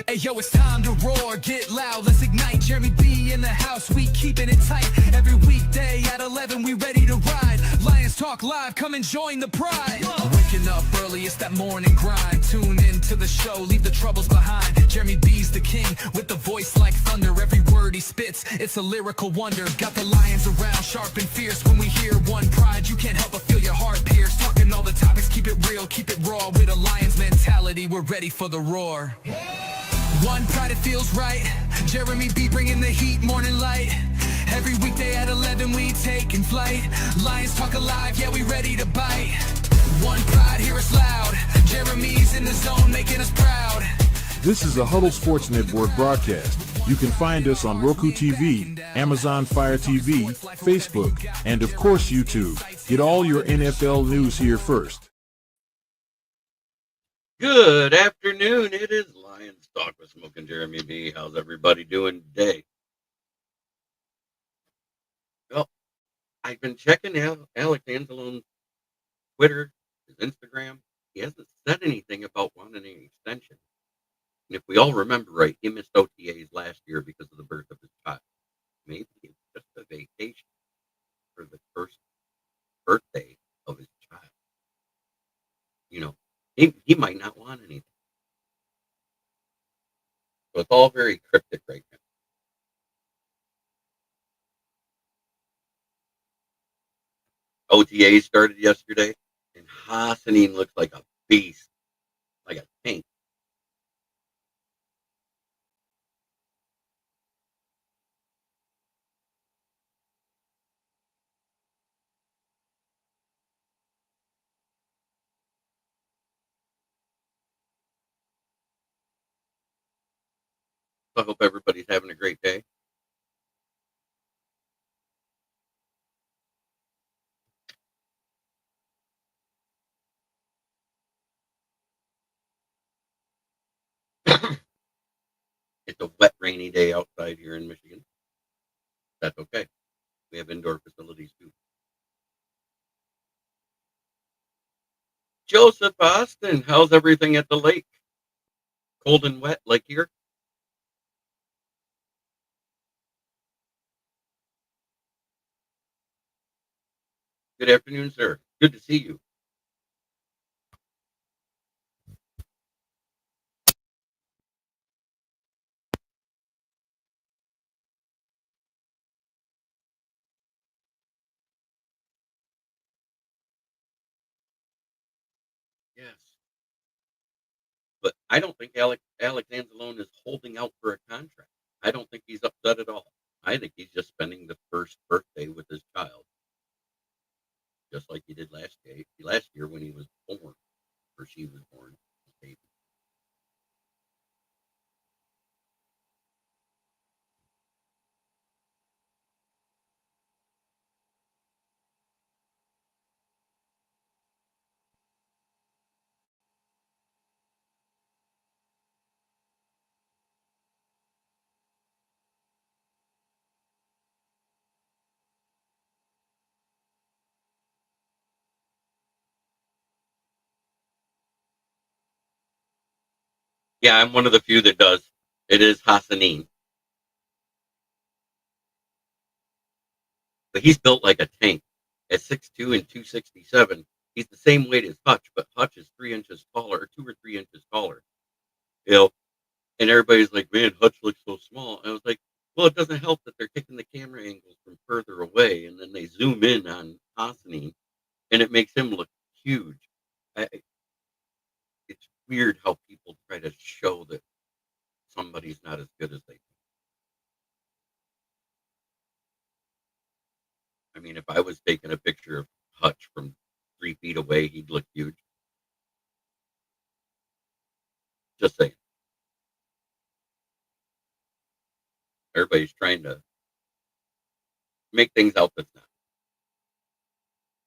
Hey yo, it's time to roar, get loud, let's ignite. Jeremy B in the house, we keeping it tight. Every weekday at 11, we ready to ride. Lions Talk Live, come and join the pride. Waking up early, it's that morning grind. Tune in to the show, leave the troubles behind. Jeremy B's the king, with the voice like thunder. Every word he spits, it's a lyrical wonder. Got the lions around, sharp and fierce. When we hear one pride, you can't help but feel your heart pierce. Talking all the topics, keep it real, keep it raw. With a lion's mentality, we're ready for the roar. One pride, it feels right. Jeremy B bringing the heat, morning light. Every weekday at 11 we taking flight. Lions Talk Alive, yeah, we ready to bite. One pride, hear us loud. Jeremy's in the zone, making us proud. This is a Huddle Sports Network broadcast. You can find us on Roku TV, Amazon Fire TV, Facebook, and of course YouTube. Get all your NFL news here first. Good afternoon. It is Lions Talk with Smoke and Jeremy B. How's everybody doing today? Well, I've been checking out Alex Anzalone's Twitter, his Instagram. He hasn't said anything about wanting an extension. And if we all remember right, he missed OTAs last year because of the birth of his child. Maybe it's just a vacation for the first birthday of his child. You know, he might not want anything. So it's all very cryptic right now. OTA started yesterday, and Hassanin looks like a beast, like a tank. I hope everybody's having a great day. It's a wet, rainy day outside here in Michigan. That's okay. We have indoor facilities too. Joseph Austin, how's everything at the lake? Cold and wet like here? Good afternoon, sir. Good to see you. Yes. But I don't think Alex Anzalone is holding out for a contract. I don't think he's upset at all. I think he's just spending the first birthday with his child, just like he did last year when he was born, or she was born. Baby. Yeah, I'm one of the few that does. It is Hassanin. But he's built like a tank. At 6'2" and 267, he's the same weight as Hutch, but Hutch is 3 inches taller, or 2 or 3 inches taller. You know, and everybody's like, man, Hutch looks so small. And I was like, well, it doesn't help that they're taking the camera angles from further away, and then they zoom in on Hassanin, and it makes him look huge. It's weird how people try to show that somebody's not as good as they think. I mean, if I was taking a picture of Hutch from 3 feet away, he'd look huge. Just saying. Everybody's trying to make things out that's not.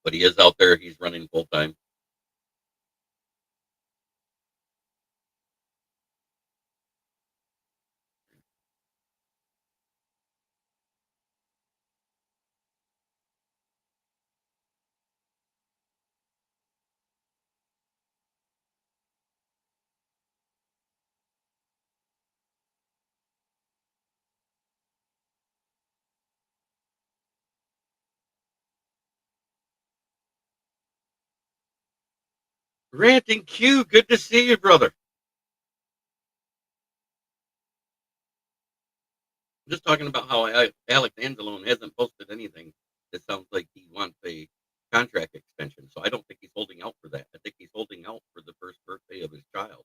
But he is out there. He's running full time. Grant and Q, good to see you, brother. Just talking about how Alex Anzalone hasn't posted anything that sounds like he wants a contract extension. So I don't think he's holding out for that. I think he's holding out for the first birthday of his child.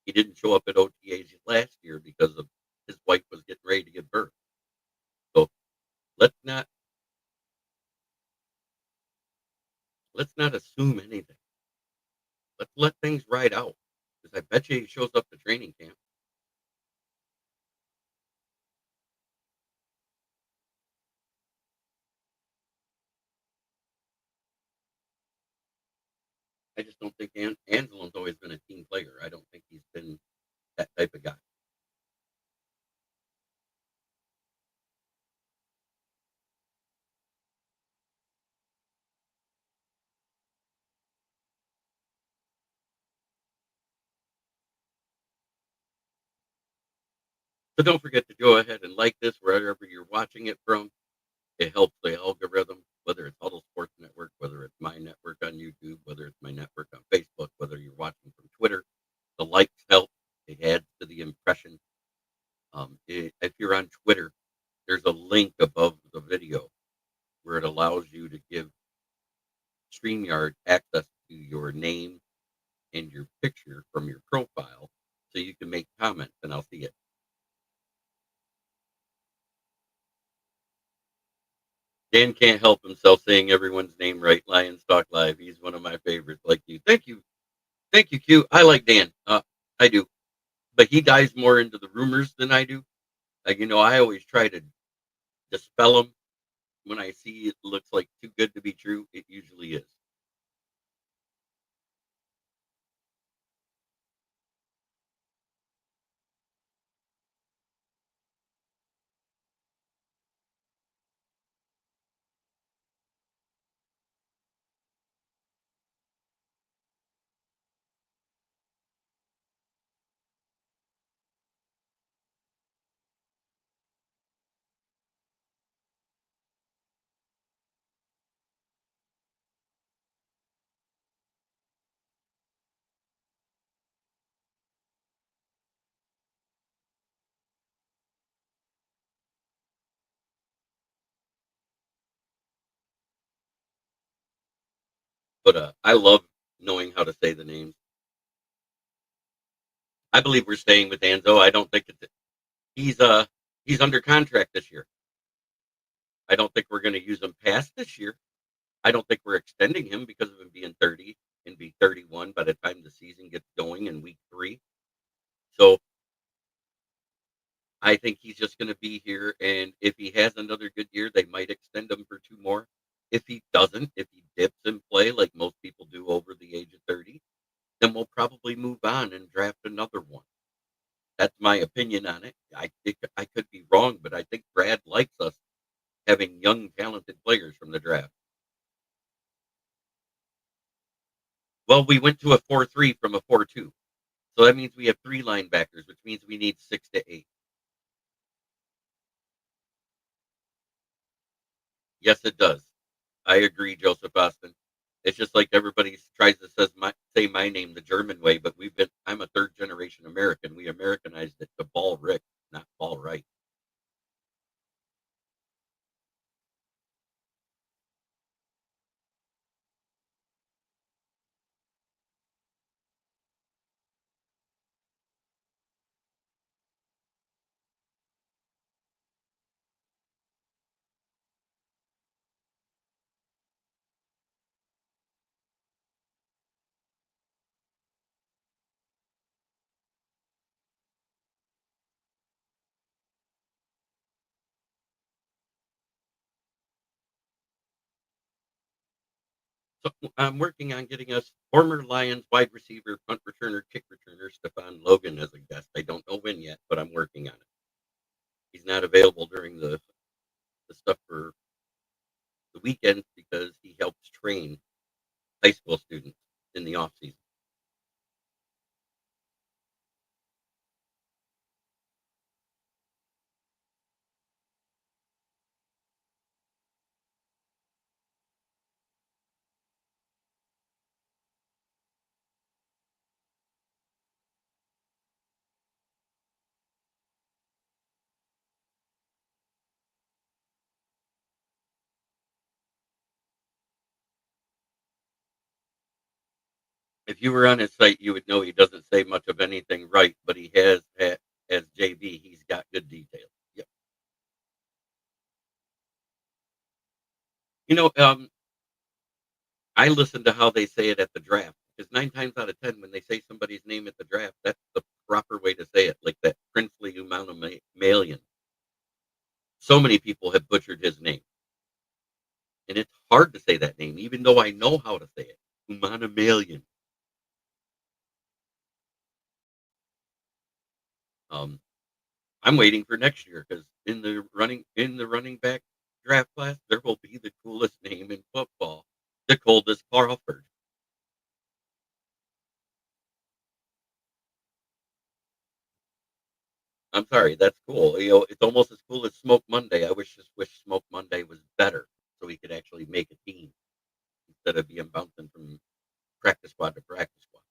He didn't show up at OTAs last year because of his wife was getting ready to give birth. So let's not assume anything. Let's let things ride out. Because I bet you he shows up to training camp. I just don't think Angelo's always been a team player. I don't think he's been that type of guy. So don't forget to go ahead and like this wherever you're watching it from. It helps the algorithm, whether it's Huddle Sports Network, whether it's my network on YouTube, whether it's my network on Facebook, whether you're watching from Twitter. The likes help. It adds to the impression. If you're on Twitter, there's a link above the video where it allows you to give StreamYard access to your name and your picture from your profile so you can make comments and I'll see it. Dan can't help himself saying everyone's name right. Lions Talk Live. He's one of my favorites, like you. Thank you. Thank you, Q. I like Dan. I do. But he dives more into the rumors than I do. I always try to dispel them. When I see it looks like too good to be true, it usually is. But I love knowing how to say the names. I believe we're staying with Anzo. I don't think he's under contract this year. I don't think we're going to use him past this year. I don't think we're extending him because of him being 30 and be 31 by the time the season gets going in week 3. So I think he's just going to be here. And if he has another good year, they might extend him for 2 more. If he doesn't, if he dips in play like most people do over the age of 30, then we'll probably move on and draft another one. That's my opinion on it. I think I could be wrong, but I think Brad likes us having young, talented players from the draft. Well, we went to a 4-3 from a 4-2. So that means we have 3 linebackers, which means we need 6 to 8. Yes, it does. I agree, Joseph Austin. It's just like everybody tries to say my name the German way, but I'm a 3rd generation American. We Americanized it to Ball Rick, not Ball Right. So I'm working on getting us former Lions wide receiver, punt returner, kick returner, Stephon Logan as a guest. I don't know when yet, but I'm working on it. He's not available during the stuff for the weekends because he helps train high school students in the off season. If you were on his site, you would know he doesn't say much of anything right, but he has, as JB, he's got good details. Yep. You know, I listen to how they say it at the draft because 9 times out of 10, when they say somebody's name at the draft, that's the proper way to say it, like that princely Malian. So many people have butchered his name, and it's hard to say that name, even though I know how to say it. Malian. Um, I'm waiting for next year because in the running back draft class, there will be the coolest name in football, the coldest Crawford. I'm sorry, that's cool. You know, it's almost as cool as Smoke Monday. I wish Smoke Monday was better so he could actually make a team instead of being bouncing from practice squad to practice squad.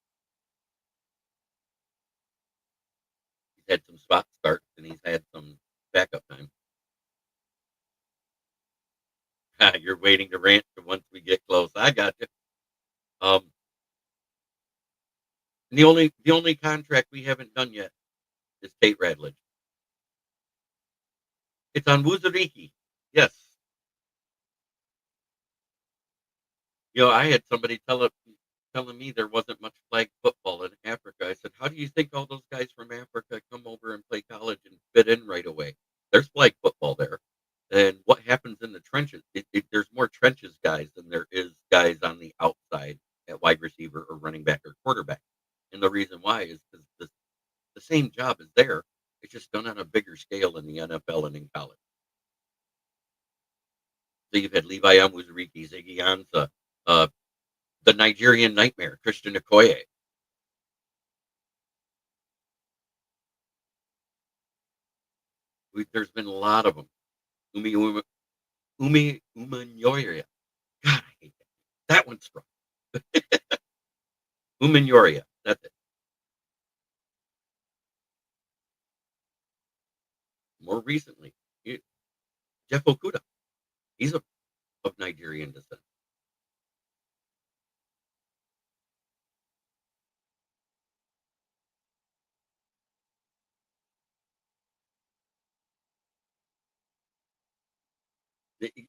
He's had some spot starts and he's had some backup time. You're waiting to rant to once we get close. I got you. Um, the only contract we haven't done yet is Tate Radledge. It's on Wuzuriki. Yes. You know, I had somebody telling me there wasn't much flag football in Africa. I said, "How do you think all those guys from Africa come over and play college and fit in right away? There's flag football there." And what happens in the trenches? There's more trenches guys than there is guys on the outside at wide receiver or running back or quarterback. And the reason why is because the same job is there. It's just done on a bigger scale in the NFL and in college. So you've had Levi Amuzuriki, Ziggy Ansah, uh, the Nigerian Nightmare, Christian Okoye. There's been a lot of them. Umi Umanyoria. God, I hate that. That one's strong. Umanyoria. That's it. More recently, Jeff Okuda. He's of Nigerian descent.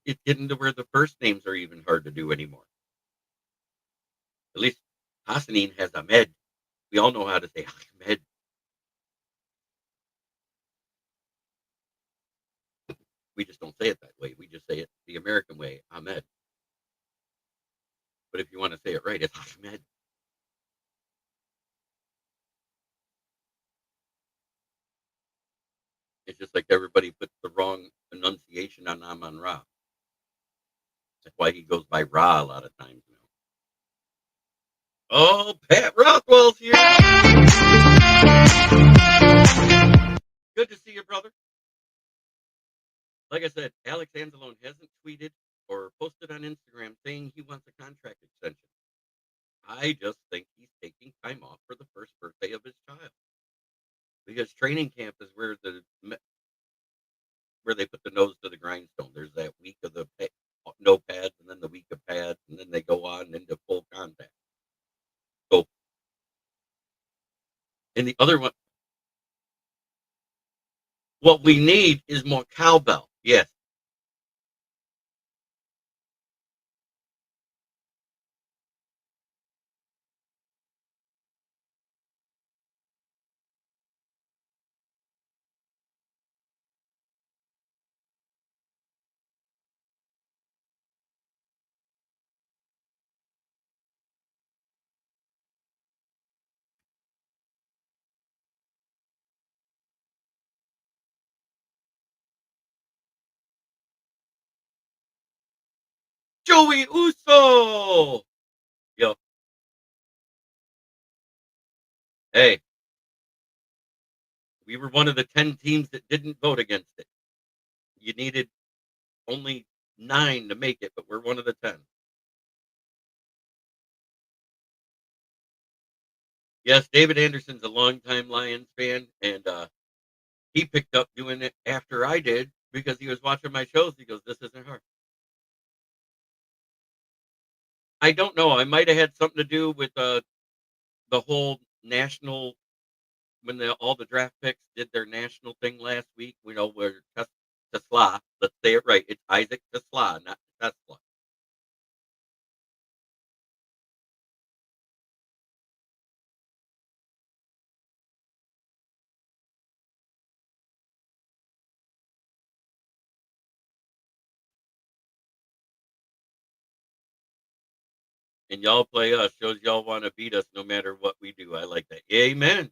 It's getting to where the first names are even hard to do anymore. At least Hassanin has Ahmed. We all know how to say Ahmed. We just don't say it that way. We just say it the American way, Ahmed. But if you want to say it right, it's Ahmed. It's just like everybody puts the wrong enunciation on Amon Ra. That's why he goes by Ra a lot of times now. Oh, Pat Rothwell's here. Good to see you, brother. Like I said, Alex Anzalone hasn't tweeted or posted on Instagram saying he wants a contract extension. I just think he's taking time off for the first birthday of his child because training camp is where they put the nose to the grindstone. There's that week of the no pads, and then the week of pads, and then they go on into full contact. So, and the other one, what we need is more cowbell. Yes. Joey Uso. Yo, hey, we were one of the 10 teams that didn't vote against it. You needed only 9 to make it, but we're one of the 10. Yes, David Anderson's a longtime Lions fan, and he picked up doing it after I did because he was watching my shows. He goes, "This isn't hard." I don't know. I might have had something to do with the whole national when all the draft picks did their national thing last week, where Tesla, let's say it right, it's Isaac Tesla, not Tesla. And y'all play us, shows y'all want to beat us no matter what we do. I like that. Amen.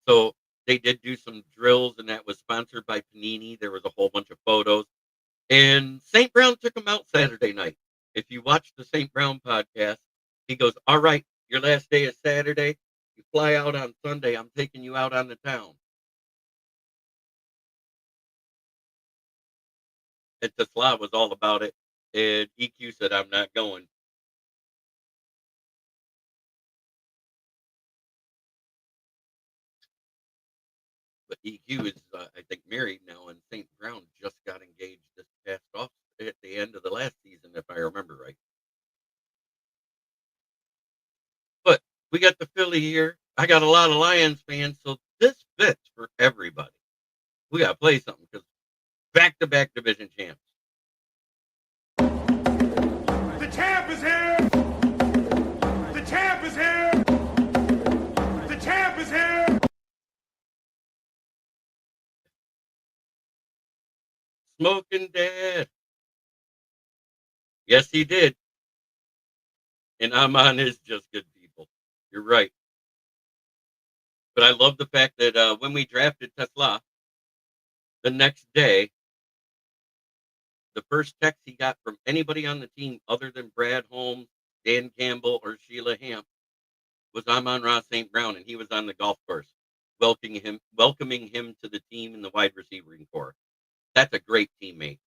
So they did do some drills, and that was sponsored by Panini. There was a whole bunch of photos. And St. Brown took him out Saturday night. If you watch the St. Brown podcast, he goes, "All right, your last day is Saturday. You fly out on Sunday. I'm taking you out on the town." And Tesla was all about it. And EQ said, "I'm not going." But EQ is, I think, married now, and St. Brown just got engaged this past off at the end of the last season, if I remember right. But we got the Philly here. I got a lot of Lions fans, so this fits for everybody. We got to play something because back-to-back division champs. The champ is here! The champ is here! The champ is here! Smoking Dad. Yes, he did. And Amon is just good people. You're right. But I love the fact that when we drafted Tesla, the next day, the first text he got from anybody on the team other than Brad Holmes, Dan Campbell, or Sheila Hamp was Amon-Ra St. Brown, and he was on the golf course welcoming him to the team in the wide receiving corps. That's a great teammate.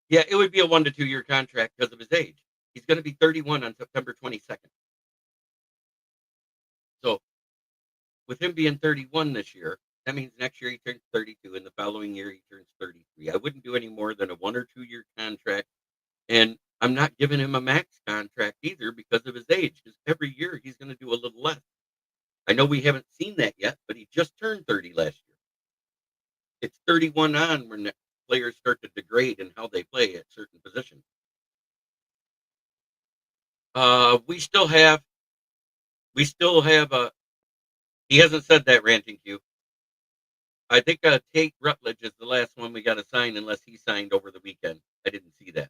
Yeah, it would be a 1 to 2 year contract because of his age. He's going to be 31 on September 22nd. So with him being 31 this year, that means next year he turns 32, and the following year he turns 33. I wouldn't do any more than a 1 or 2 year contract, and I'm not giving him a max contract either because of his age. Because every year he's going to do a little less. I know we haven't seen that yet, but he just turned 30 last year. It's 31 on when players start to degrade in how they play at certain positions. We still have a. He hasn't said that, ranting Q. I think Tate Rutledge is the last one we got to sign, unless he signed over the weekend. I didn't see that.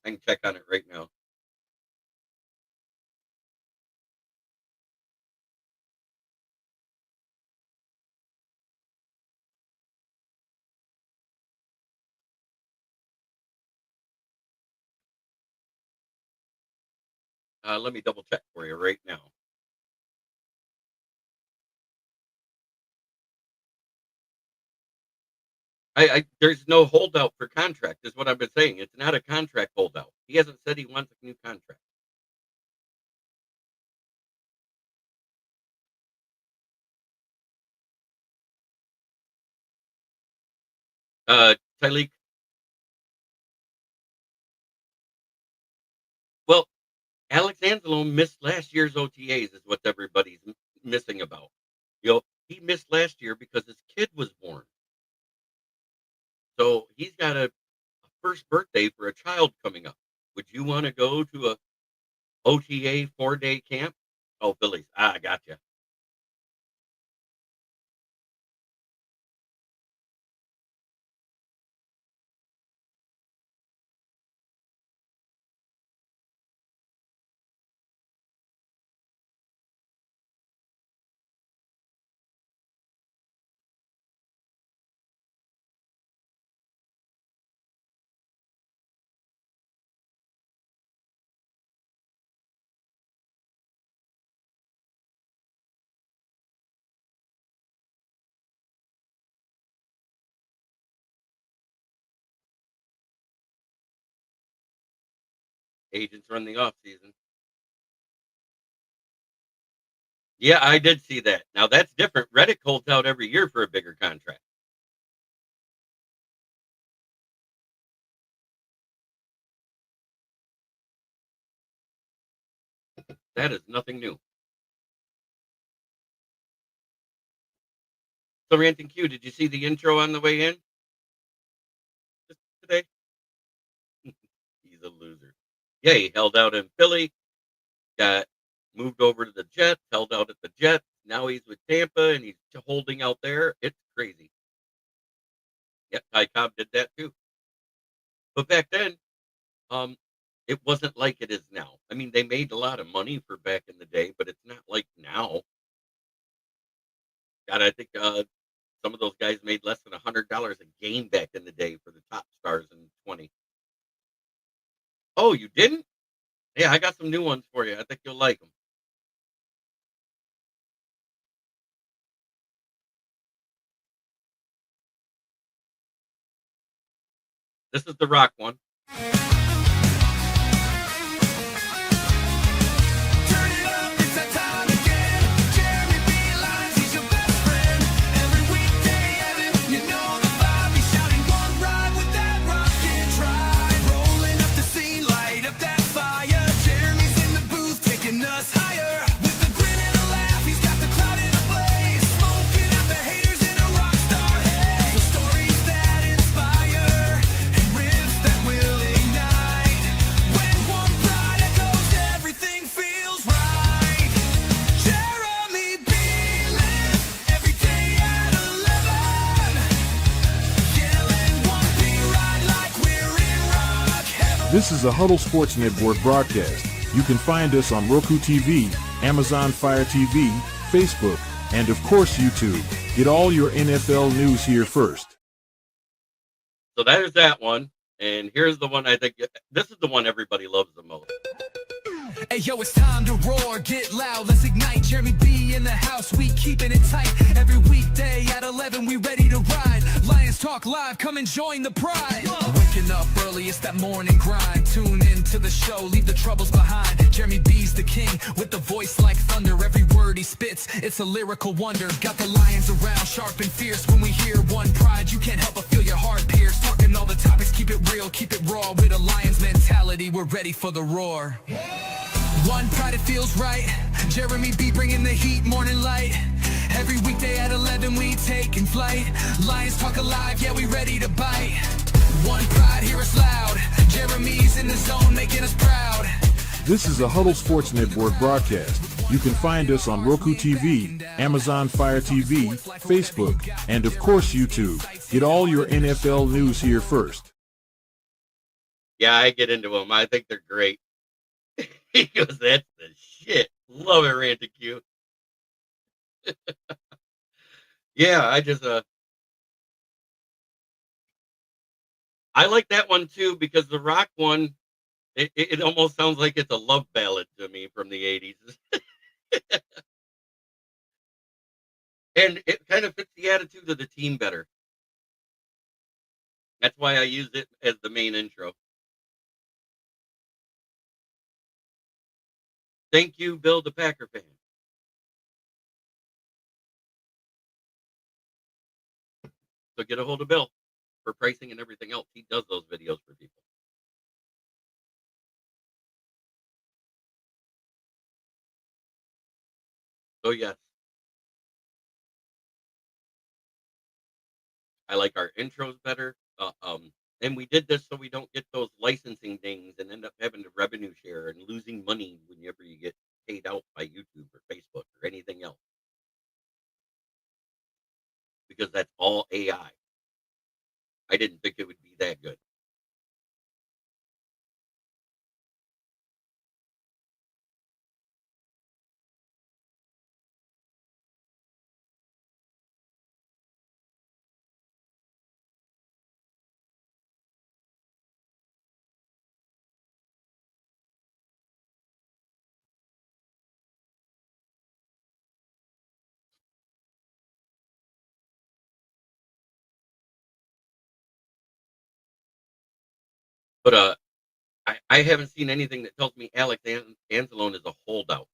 I can check on it right now. Let me double check for you right now. There's no holdout for contract, is what I've been saying. It's not a contract holdout. He hasn't said he wants a new contract. Tyleek. Well, Alex Anzalone missed last year's OTAs, is what everybody's missing about. He missed last year because his kid was born. So he's got a first birthday for a child coming up. Would you want to go to a OTA 4-day camp? Oh, Phillies. I gotcha. Agents run the off season. Yeah, I did see that. Now that's different. Reddick holds out every year for a bigger contract. That is nothing new. So, Ranting Q, did you see the intro on the way in just today? He's a loser. Yeah, he held out in Philly, got moved over to the Jets, held out at the Jets. Now he's with Tampa and he's holding out there. It's crazy. Yeah, Ty Cobb did that too. But back then, um, it wasn't like it is now. I mean, they made a lot of money for back in the day, but it's not like now. God, I think some of those guys made less than $100 a game back in the day for the top stars in 20. Oh, you didn't? Yeah, I got some new ones for you. I think you'll like them. This is the rock one. Turn it up, it's that time again. Jeremy B. Lyons, he's your best friend. Every weekday, Evan, you know the vibe. He's shouting one ride with that rocket ride. Rolling up the scene, light up that fire. Jeremy's in the booth, taking us higher. With a grin and a laugh, he's got the crowd in a blaze. Smoking out the haters in a rock star haze. The stories that inspire and riffs that will ignite. When one pride echoes, everything feels right. Jeremy Beelan, every day at 11. Yelling 1P ride like we're in rock heaven. This is a Huddle Sports Network broadcast. You can find us on Roku TV, Amazon Fire TV, Facebook, and of course YouTube. Get all your NFL news here first. So there's that one. And here's the one I think this is the one everybody loves the most. Hey yo, it's time to roar, get loud, let's ignite. Jeremy B in the house, we keeping it tight. Every weekday at 11, we ready to ride. Lions Talk Live, come and join the pride. Waking up early, it's that morning grind. Tune in to the show, leave the troubles behind. Jeremy B's the king, with the voice like thunder. Every word he spits, it's a lyrical wonder. Got the lions around, sharp and fierce. When we hear one pride, you can't help but feel your heart pierce. Talking all the topics, keep it real, keep it raw. With a lion's mentality, we're ready for the roar. One pride, it feels right. Jeremy B bringing the heat, morning light. Every weekday at 11, we taking flight. Lions Talk Alive, yeah, we ready to bite. One pride, hear us loud. Jeremy's in the zone, making us proud. This is a Huddle Sports Network broadcast. You can find us on Roku TV, Amazon Fire TV, Facebook, and of course YouTube. Get all your NFL news here first. Yeah, I get into them. I think they're great. He goes, that's the shit. Love it, Ranting Q. Yeah, I like that one too because the rock one, it almost sounds like it's a love ballad to me from the 80s. And it kind of fits the attitude of the team better. That's why I use it as the main intro. Thank you, Bill the Packer fan. So get a hold of Bill for pricing and everything else. He does those videos for people. So yes, I like our intros better. And we did this so we don't get those licensing things and end up having to revenue share and losing money whenever you get paid out by YouTube or Facebook or anything else. Because that's all AI. I didn't think it would be that good. But I haven't seen anything that tells me Alex Anzalone is a holdout.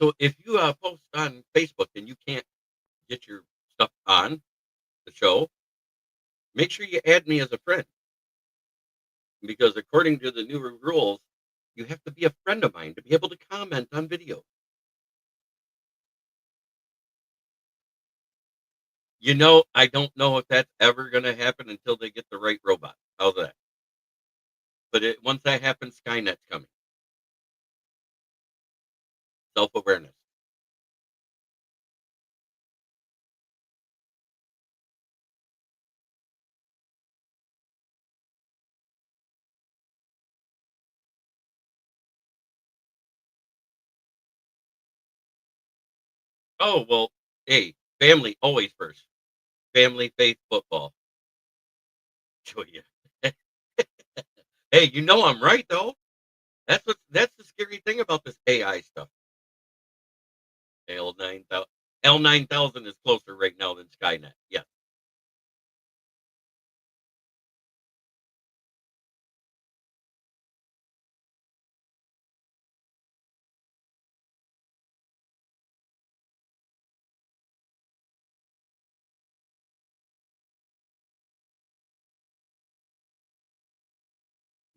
So if you post on Facebook and you can't get your stuff on the show, make sure you add me as a friend, because according to the newer rules, you have to be a friend of mine to be able to comment on video. I don't know if that's ever going to happen until they get the right robot. How's that? But once that happens, Skynet's coming. Self-awareness. Oh, well, hey, family always first. Family, faith, football. Show you. Hey, I'm right though. That's the scary thing about this AI stuff. L9000 is closer right now than Skynet. Yes.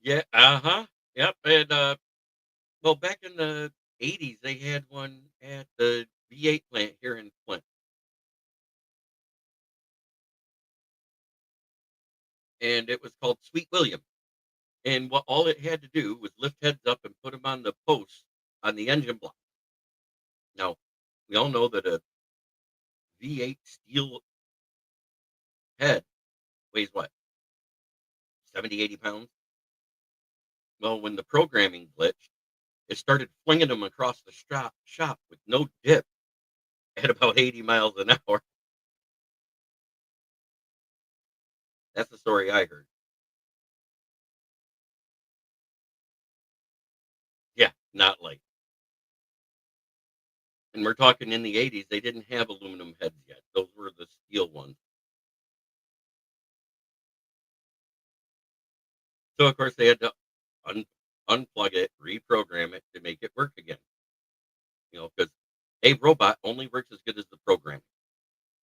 Yeah, uh-huh. Yep. And well, back in the 80s they had one at the V8 plant here in Flint. And it was called Sweet William. And what all it had to do was lift heads up and put them on the posts on the engine block. Now, we all know that a V8 steel head weighs what? 70, 80 pounds? Well, when the programming glitched, it started flinging them across the shop with no dip at about 80 miles an hour. That's the story I heard. Yeah, not light. And we're talking in the 80s, they didn't have aluminum heads yet. Those were the steel ones. So, of course, they had to unplug it, reprogram it to make it work again. Because a robot only works as good as the programming.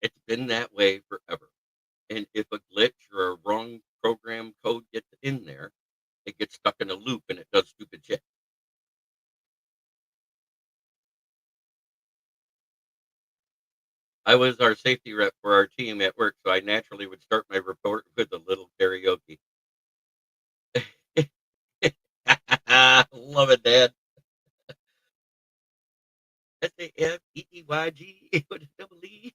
It's been that way forever. And if a glitch or a wrong program code gets in there, it gets stuck in a loop and it does stupid shit. I was our safety rep for our team at work, so I naturally would start my report with a little karaoke. Love it, Dad. SAFETYG with a double E.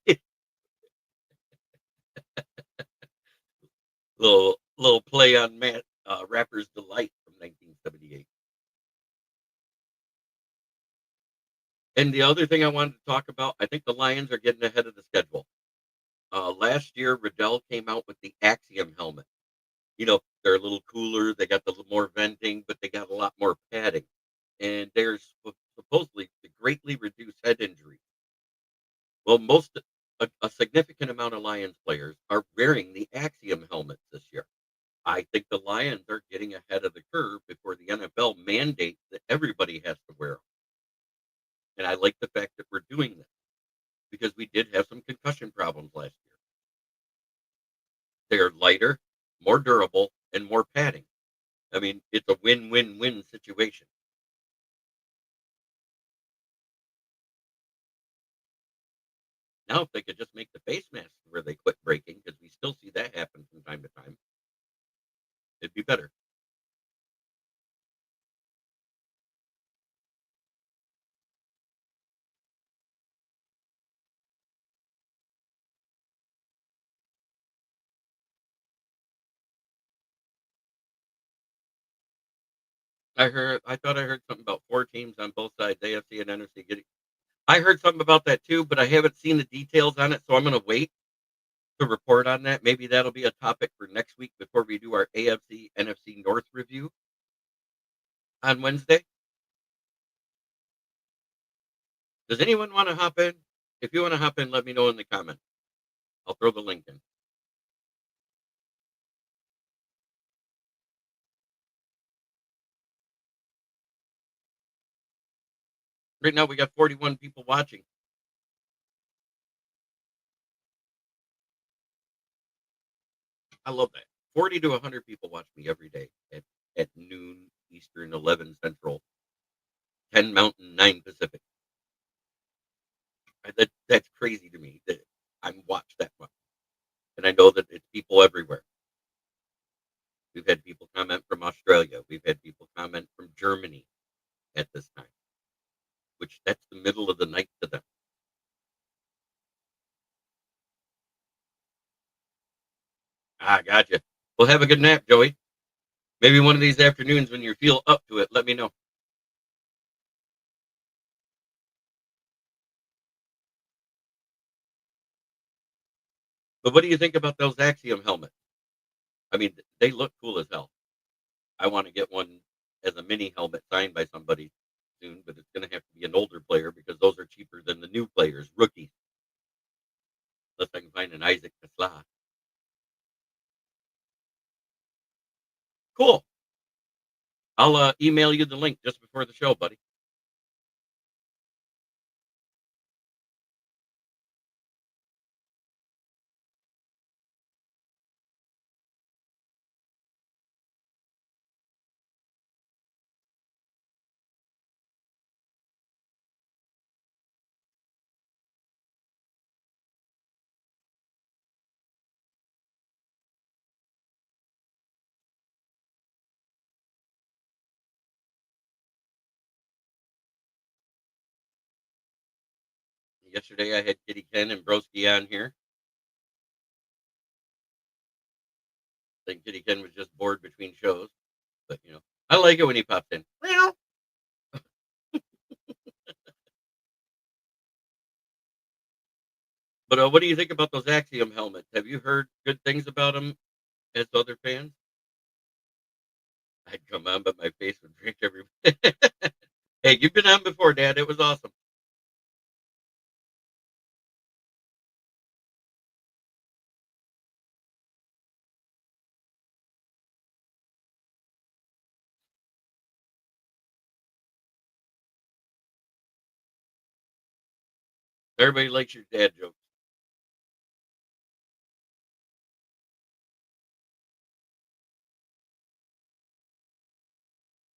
little play on Matt Rapper's Delight from 1978. And the other thing I wanted to talk about, I think the Lions are getting ahead of the schedule. Last year, Riddell came out with the Axiom Helmet. They're a little cooler. They got a little more venting, but they got a lot more padding. And they're supposedly to greatly reduce head injury. Well, a significant amount of Lions players are wearing the Axiom helmets this year. I think the Lions are getting ahead of the curve before the NFL mandates that everybody has to wear them. And I like the fact that we're doing this because we did have some concussion problems last year. They are lighter, more durable, and more padding. I mean, it's a win-win-win situation. Now, if they could just make the face masks where they quit breaking, because we still see that happen from time to time, it'd be better. I thought I heard something about 4 teams on both sides, AFC and NFC getting. I heard something about that too, but I haven't seen the details on it, so I'm gonna wait to report on that. Maybe that'll be a topic for next week before we do our AFC NFC North review on Wednesday. Does anyone want to hop in? If you want to hop in, let me know in the comments. I'll throw the link in. Right now, we got 41 people watching. I love that. 40 to 100 people watch me every day at noon Eastern, 11 Central, 10 Mountain, 9 Pacific. That's crazy to me that I'm watched that much. And I know that it's people everywhere. We've had people comment from Australia. We've had people comment from Germany at this time, which that's the middle of the night to them. Gotcha. Well, have a good nap, Joey. Maybe one of these afternoons when you feel up to it, let me know. But what do you think about those Axiom helmets? I mean, they look cool as hell. I want to get one as a mini helmet signed by somebody soon, but it's going to have to be an older player because those are cheaper than the new players, rookies. Unless I can find an Isaac Tesla. Cool. I'll email you the link just before the show, buddy. Yesterday I had Kitty Ken and Broski on here. I think Kitty Ken was just bored between shows. But, I like it when he pops in. Well, but what do you think about those Axiom helmets? Have you heard good things about them as other fans? I'd come on, but my face would drink every. Hey, you've been on before, Dad. It was awesome. Everybody likes your dad jokes.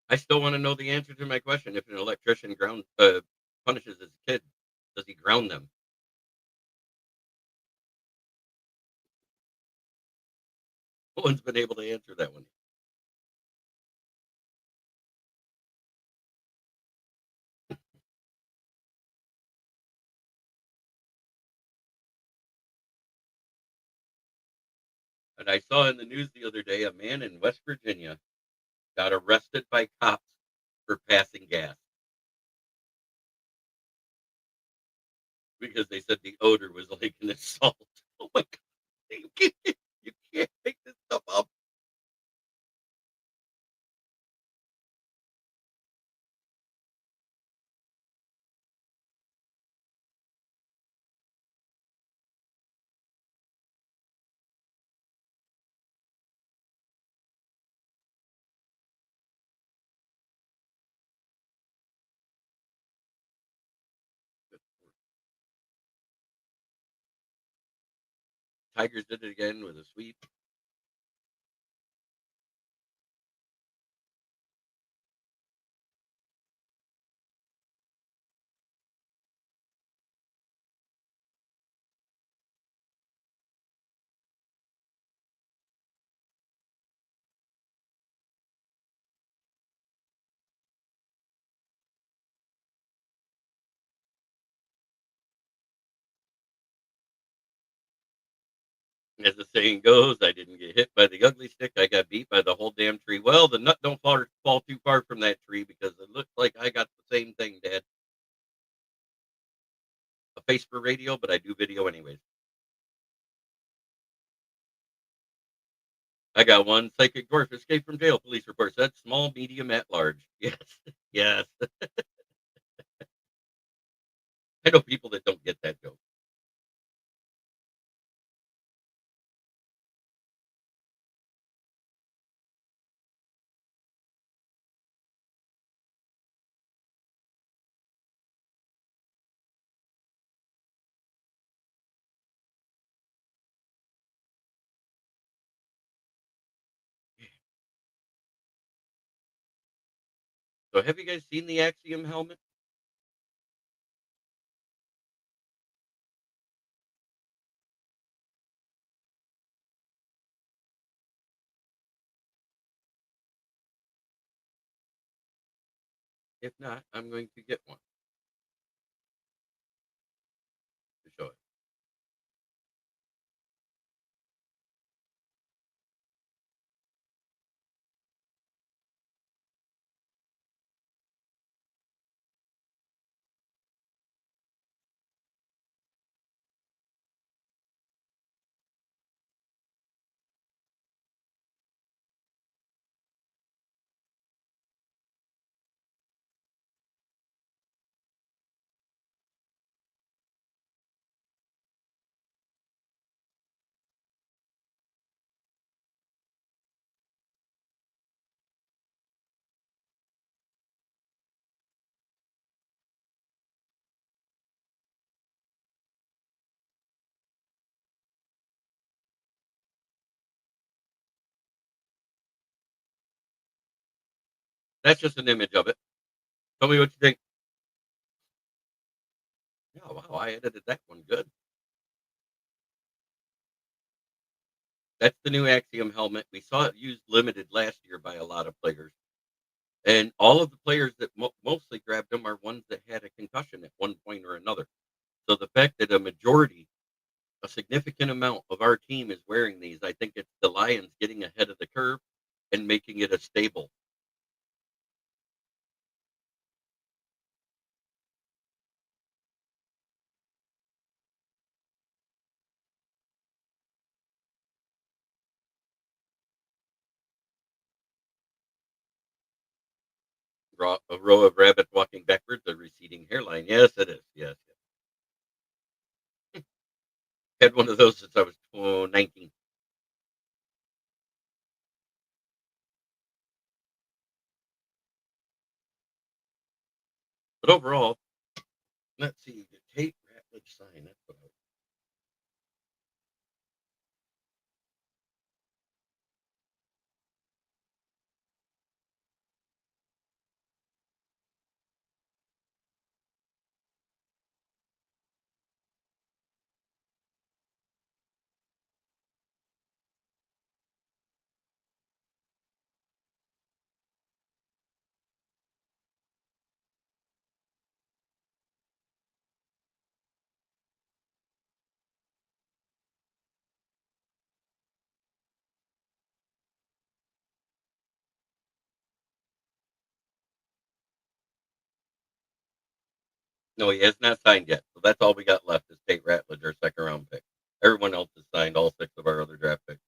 I still want to know the answer to my question. If an electrician punishes his kid, does he ground them? No one's been able to answer that one. And I saw in the news the other day a man in West Virginia got arrested by cops for passing gas because they said the odor was like an assault. Oh my God. You can't make this stuff up. Tigers did it again with a sweep. As the saying goes, I didn't get hit by the ugly stick. I got beat by the whole damn tree. Well, the nut don't fall too far from that tree because it looks like I got the same thing, Dad. A face for radio, but I do video anyways. I got one. Psychic dwarf escaped from jail. Police report said small, medium, at large. Yes, yes. I know people that don't get that joke. So have you guys seen the Axiom helmet? If not, I'm going to get one to show it. That's just an image of it. Tell me what you think. Yeah, wow, I edited that one good. That's the new Axiom helmet. We saw it used limited last year by a lot of players. And all of the players that mostly grabbed them are ones that had a concussion at one point or another. So the fact that a significant amount of our team is wearing these, I think it's the Lions getting ahead of the curve and making it a staple. A row of rabbits walking backwards, a receding hairline. Yes, it is. Yes, yes. Had one of those since I was 19. But overall, let's see, the Tate Ratledge sign. That's what I No, he has not signed yet. So that's all we got left is Tate Ratledge, our second round pick. Everyone else has signed all 6 of our other draft picks.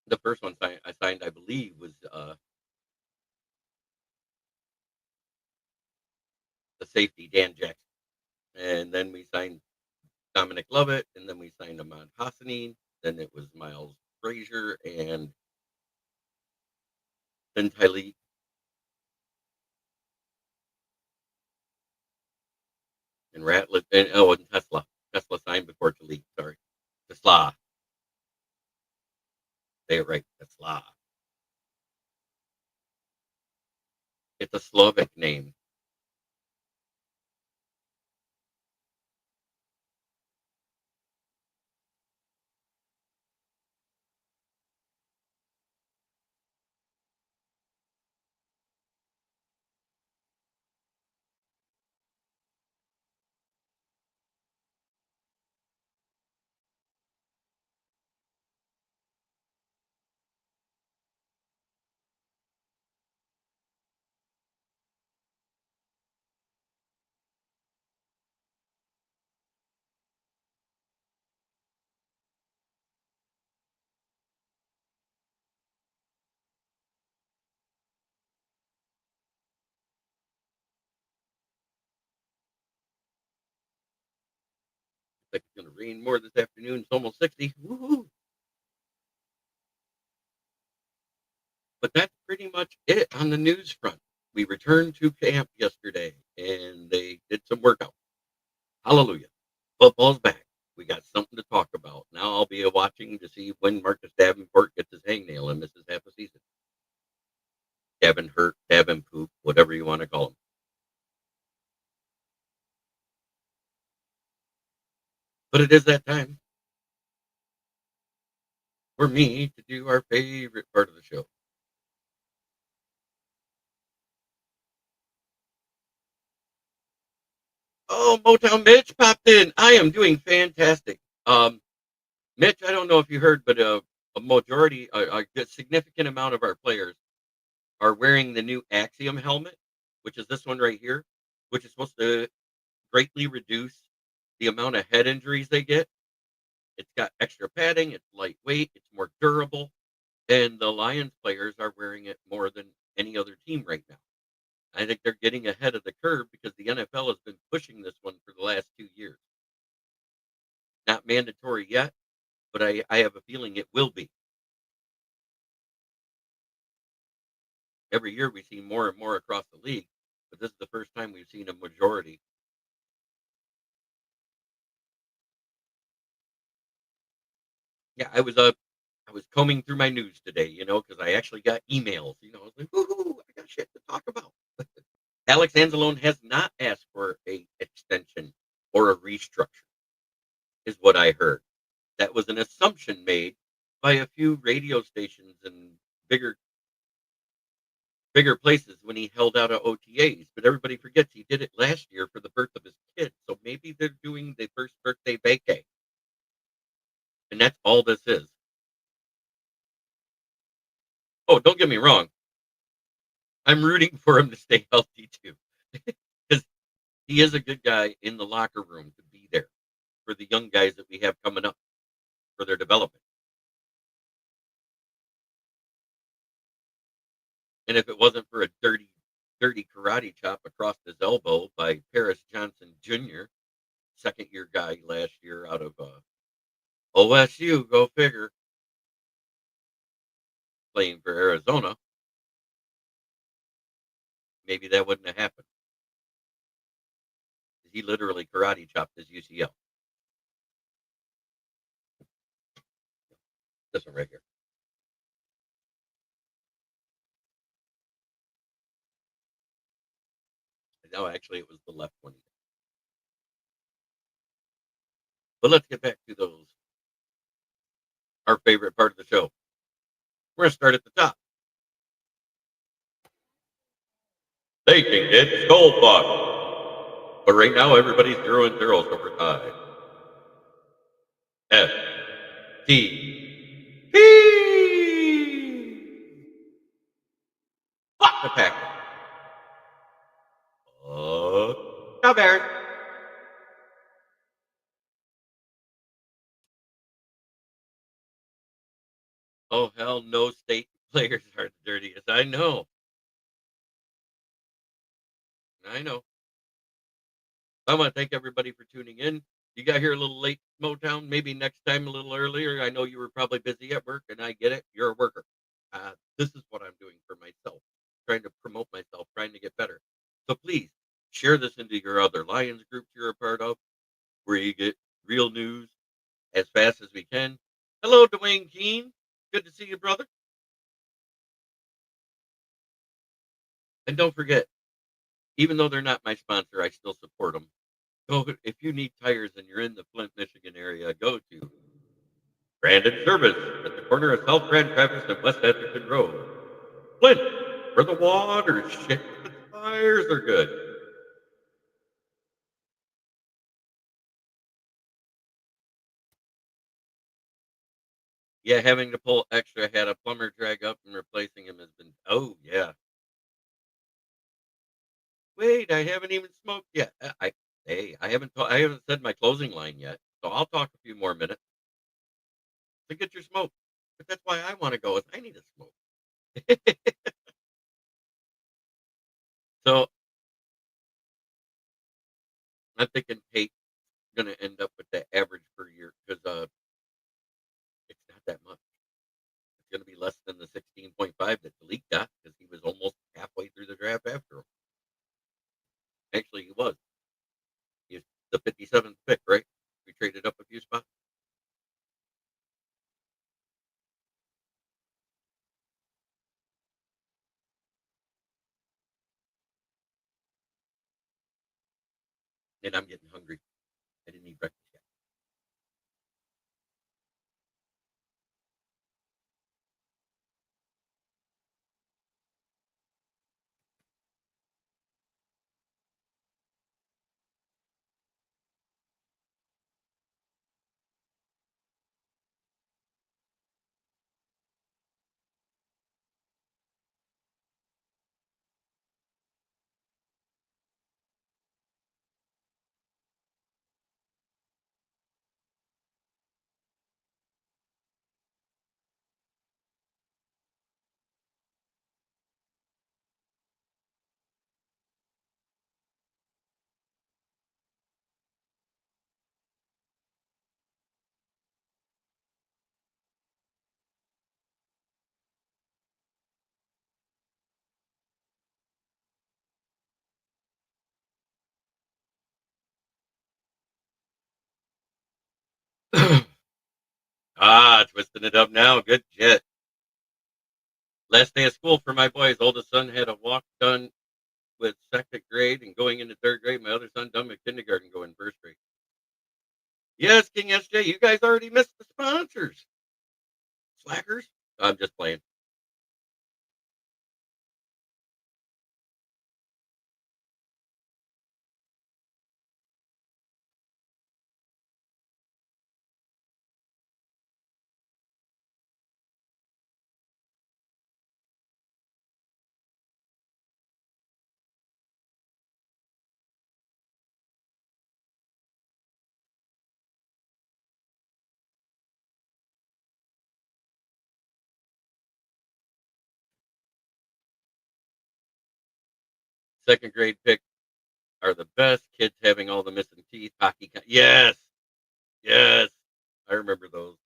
The first one I signed, I believe, was the safety Dan Jackson, and then we signed Dominic Lovett, and then we signed Ahmad Hassanin. Then it was Miles Frazier, and then Tylee. And Ratlet, and Tesla. Tesla signed before Talib. Sorry, Tesla. Say it right, Tesla. It's a Slavic name. It's going to rain more this afternoon. It's almost 60. Woohoo! But that's pretty much it on the news front. We returned to camp yesterday, and they did some workout. Hallelujah. Football's back. We got something to talk about. Now I'll be watching to see when Marcus Davenport gets his hangnail and misses half a season. Davin hurt, Davin poop, whatever you want to call him. But it is that time for me to do our favorite part of the show. Oh, Motown Mitch popped in. I am doing fantastic. Mitch, I don't know if you heard, but a majority, a significant amount of our players are wearing the new Axiom helmet, which is this one right here, which is supposed to greatly reduce the amount of head injuries they get. It's got extra padding, it's lightweight, it's more durable, and the Lions players are wearing it more than any other team right now. I think they're getting ahead of the curve because the NFL has been pushing this one for the last 2 years. Not mandatory yet, but I have a feeling it will be. Every year we see more and more across the league, but this is the first time we've seen a majority. Yeah, I was combing through my news today, because I actually got emails. I was like, "Woohoo! I got shit to talk about." Alex Anzalone has not asked for a extension or a restructure, is what I heard. That was an assumption made by a few radio stations and bigger places when he held out at OTAs. But everybody forgets he did it last year for the birth of his kid. So maybe they're doing the first birthday vacay. And that's all this is. Oh, don't get me wrong. I'm rooting for him to stay healthy too. Because he is a good guy in the locker room to be there for the young guys that we have coming up for their development. And if it wasn't for a dirty karate chop across his elbow by Paris Johnson Jr., second year guy last year out of OSU, go figure, playing for Arizona, maybe that wouldn't have happened. He literally karate chopped his UCL. This one right here. No, actually, it was the left one. But let's get back to our favorite part of the show. We're going to start at the top. They can get skull fucked. But right now, everybody's 0-0 so we're tied. F T P. Fuck the Packers. Now Bears. Oh hell no, state players are the dirtiest. I know. I want to thank everybody for tuning in. You got here a little late, Motown. Maybe next time a little earlier. I know you were probably busy at work, and I get it. You're a worker. This is what I'm doing for myself, trying to promote myself, trying to get better. So please share this into your other Lions groups you're a part of, where you get real news as fast as we can. Hello, Dwayne Keene. Good to see you, brother. And don't forget, even though they're not my sponsor, I still support them. So if you need tires and you're in the Flint, Michigan area, go to Brandon Service at the corner of South Grand Traverse and West Atherton Road. Flint, where the water's shit, the tires are good. Yeah, having to pull extra, had a plumber drag up and replacing him has been, oh yeah. Wait, I haven't even smoked yet. I haven't said my closing line yet, so I'll talk a few more minutes to get your smoke. But that's why I want to go. Is I need a smoke. So I'm thinking Tate's going to end up with the average per year because it's not that much. It's going to be less than the 16.5 5 that the league got because he was almost halfway through the draft after him. Actually, he was. He was the 57th pick, right? We traded up a few spots. And I'm getting hungry. I didn't eat breakfast yet. Twisting it up now. Good shit. Last day of school for my boys. Oldest son had a walk done with second grade and going into third grade. My other son done with kindergarten going first grade. Yes, King SJ, you guys already missed the sponsors. Slackers. I'm just playing. Second grade pick are the best. Kids having all the missing teeth. Hockey. Yes. Yes. I remember those.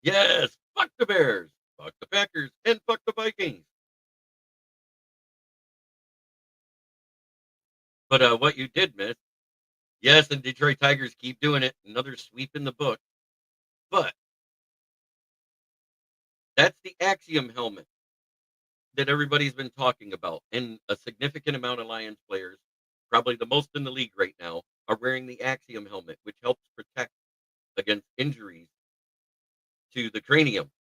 Yes. Fuck the Bears. Fuck the Packers. And fuck the Vikings. But what you did miss. Yes, and Detroit Tigers keep doing it. Another sweep in the book. But that's the Axiom helmet that everybody's been talking about. And a significant amount of Lions players, probably the most in the league right now, are wearing the Axiom helmet, which helps protect against injuries to the cranium.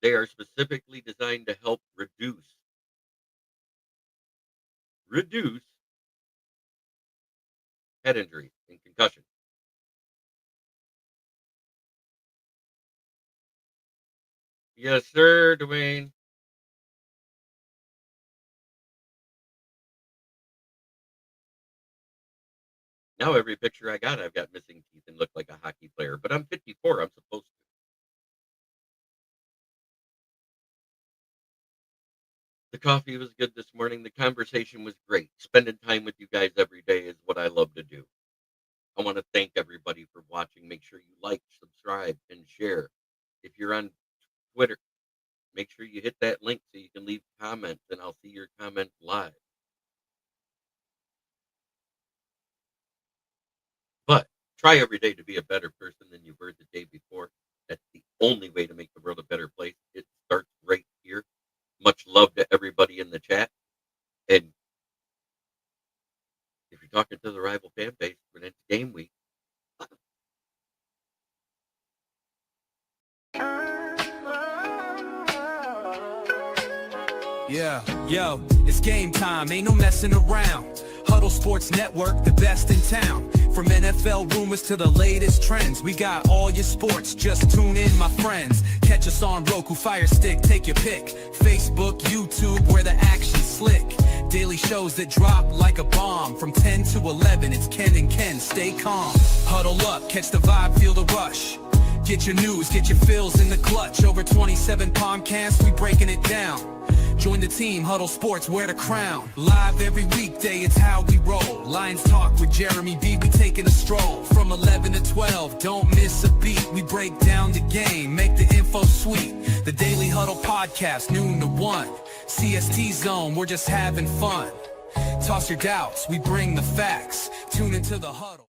They are specifically designed to help reduce head injury and concussion. Yes, sir, Dwayne. Now every picture I got, I've got missing teeth and look like a hockey player. But I'm 54. I'm supposed to. The coffee was good this morning. The conversation was great. Spending time with you guys every day is what I love to do. I want to thank everybody for watching. Make sure you like, subscribe, and share. If you're on Twitter, make sure you hit that link so you can leave comments and I'll see your comments live. But try every day to be a better person than you were the day before. That's the only way to make the world a better place. It starts right here. Much love to everybody in the chat. And if you're talking to the rival fan base when it's game week, Yeah, yo, it's game time, ain't no messing around. Huddle Sports Network, the best in town. From NFL rumors to the latest trends, we got all your sports, just tune in, my friends. Catch us on Roku, Fire Stick, take your pick. Facebook, YouTube, where the action's slick. Daily shows that drop like a bomb. From 10 to 11, it's Ken and Ken, stay calm. Huddle up, catch the vibe, feel the rush. Get your news, get your fills in the clutch. Over 27 podcasts, we breaking it down. Join the team, Huddle Sports, wear the crown. Live every weekday, it's how we roll. Lions Talk with Jeremy B, we taking a stroll. From 11 to 12, don't miss a beat. We break down the game, make the info sweet. The Daily Huddle Podcast, noon to 1. CST Zone, we're just having fun. Toss your doubts, we bring the facts. Tune into the Huddle.